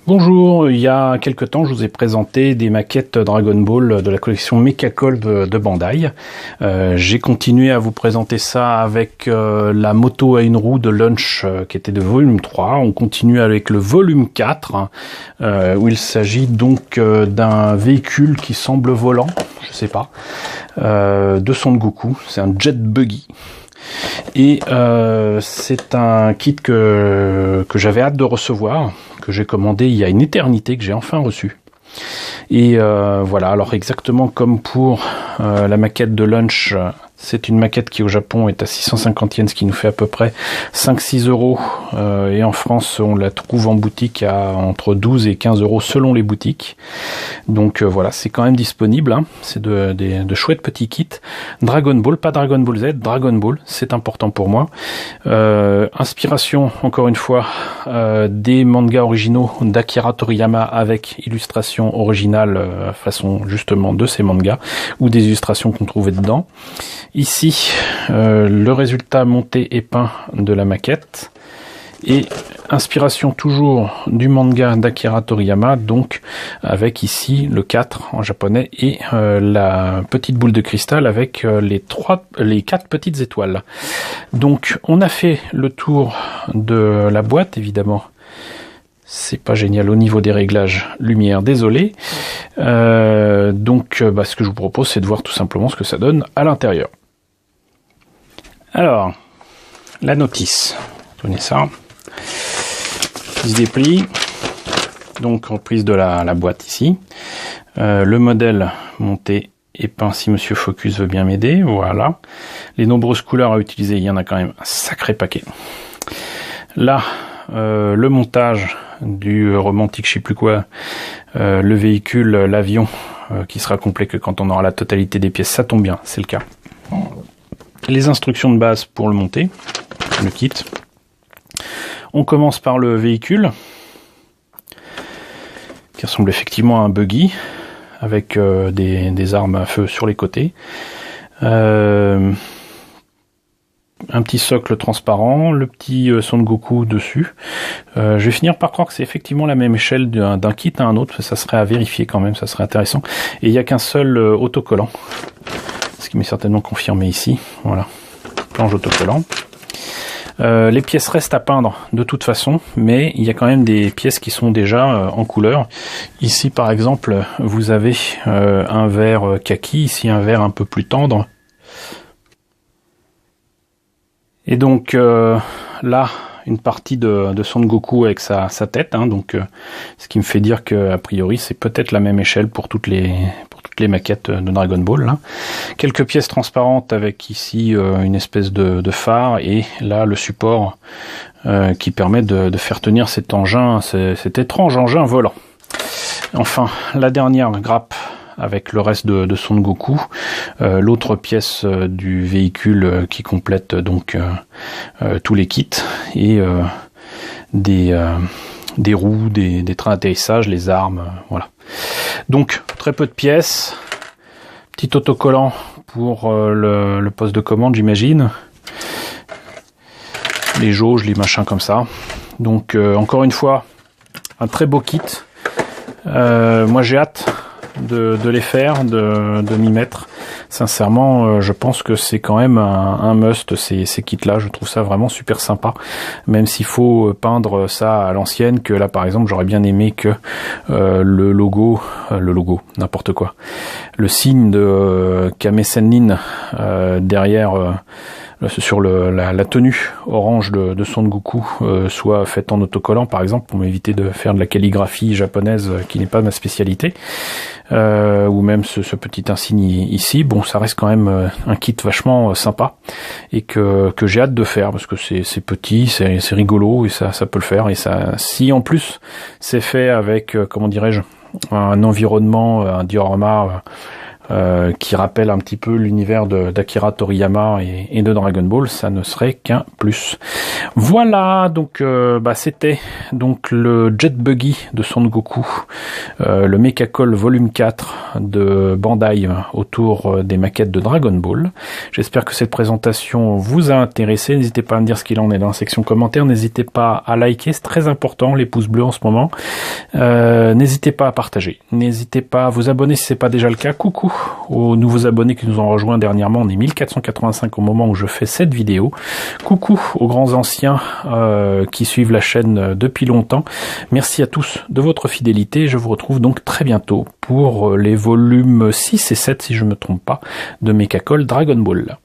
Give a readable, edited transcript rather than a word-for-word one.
Bonjour, il y a quelque temps je vous ai présenté des maquettes Dragon Ball de la collection Mechacol de Bandai. J'ai continué à vous présenter ça avec la moto à une roue de Lunch qui était de volume 3. On continue avec le volume 4 où il s'agit donc d'un véhicule qui semble volant, je sais pas, de Son Goku. C'est un jet buggy. Et c'est un kit que j'avais hâte de recevoir, que j'ai commandé il y a une éternité, que j'ai enfin reçu. Et voilà, alors exactement comme pour la maquette de Lunch, c'est une maquette qui au Japon est à 650 yens, ce qui nous fait à peu près 5-6 euros. Et en France, on la trouve en boutique à entre 12 et 15 euros selon les boutiques. Donc voilà, c'est quand même disponible. Hein. C'est de chouettes petits kits. Dragon Ball, pas Dragon Ball Z, Dragon Ball, c'est important pour moi. Inspiration, encore une fois, des mangas originaux d'Akira Toriyama avec illustration originale façon justement de ces mangas ou des illustrations qu'on trouvait dedans. Ici, le résultat monté et peint de la maquette et inspiration toujours du manga d'Akira Toriyama, donc avec ici le 4 en japonais et la petite boule de cristal avec les 4 petites étoiles. Donc on a fait le tour de la boîte, évidemment. C'est pas génial au niveau des réglages lumière, désolé. Donc ce que je vous propose, c'est de voir tout simplement ce que ça donne à l'intérieur. Alors, la notice, tenez ça, qui se déplie, donc reprise de la boîte ici, le modèle monté et peint si Monsieur Focus veut bien m'aider, voilà, les nombreuses couleurs à utiliser, il y en a quand même un sacré paquet. Là, le montage du romantique, je sais plus quoi, le véhicule, l'avion, qui sera complet que quand on aura la totalité des pièces, ça tombe bien, c'est le cas. Les instructions de base pour le monter, le kit. On commence par le véhicule, qui ressemble effectivement à un buggy, avec des armes à feu sur les côtés. Un petit socle transparent, le petit Son Goku dessus. Je vais finir par croire que c'est effectivement la même échelle d'un kit à un autre, ça serait à vérifier quand même, ça serait intéressant. Et il n'y a qu'un seul autocollant, ce qui m'est certainement confirmé ici. Voilà, planche autocollant. Les pièces restent à peindre de toute façon, mais il y a quand même des pièces qui sont déjà en couleur. Ici par exemple, vous avez un vert kaki, ici un vert un peu plus tendre. Et donc là, une partie de Son Goku avec sa tête, hein, donc ce qui me fait dire que a priori c'est peut-être la même échelle pour toutes les maquettes de Dragon Ball. Hein. Quelques pièces transparentes avec ici une espèce de phare et là le support qui permet de faire tenir cet engin, cet étrange engin volant. Enfin, la dernière grappe avec le reste de Son Goku, l'autre pièce du véhicule qui complète donc tous les kits et des roues, des trains d'atterrissage, les armes, voilà. Donc très peu de pièces, petit autocollant pour le poste de commande, j'imagine, les jauges, les machins comme ça. Donc encore une fois, un très beau kit. Moi j'ai hâte de les faire, de m'y mettre. Sincèrement, je pense que c'est quand même un must, ces kits-là. Je trouve ça vraiment super sympa. Même s'il faut peindre ça à l'ancienne, que là, par exemple, j'aurais bien aimé que le logo, n'importe quoi, le signe de Kame Sennin derrière sur la tenue orange de Son Goku soit faite en autocollant, par exemple, pour m'éviter de faire de la calligraphie japonaise qui n'est pas ma spécialité. Ou même ce petit insigne ici, bon, ça reste quand même un kit vachement sympa et que j'ai hâte de faire parce que c'est petit, c'est rigolo et ça peut le faire. Et ça, si en plus c'est fait avec comment dirais-je, un environnement, un diorama qui rappelle un petit peu l'univers d'Akira Toriyama et de Dragon Ball, ça ne serait qu'un plus. Voilà, donc c'était donc le Jet Buggy de Son Goku, le Mechacol volume 4 de Bandai autour des maquettes de Dragon Ball. J'espère que cette présentation vous a intéressé. N'hésitez pas à me dire ce qu'il en est dans la section commentaires. N'hésitez pas à liker, c'est très important, les pouces bleus en ce moment. N'hésitez pas à partager. N'hésitez pas à vous abonner si c'est pas déjà le cas. Coucou aux nouveaux abonnés qui nous ont rejoints dernièrement. On est 1485 au moment où je fais cette vidéo. Coucou aux grands anciens qui suivent la chaîne depuis longtemps. Merci à tous de votre fidélité. Je vous retrouve donc très bientôt pour les volumes 6 et 7, si je ne me trompe pas, de Mechacol Dragon Ball.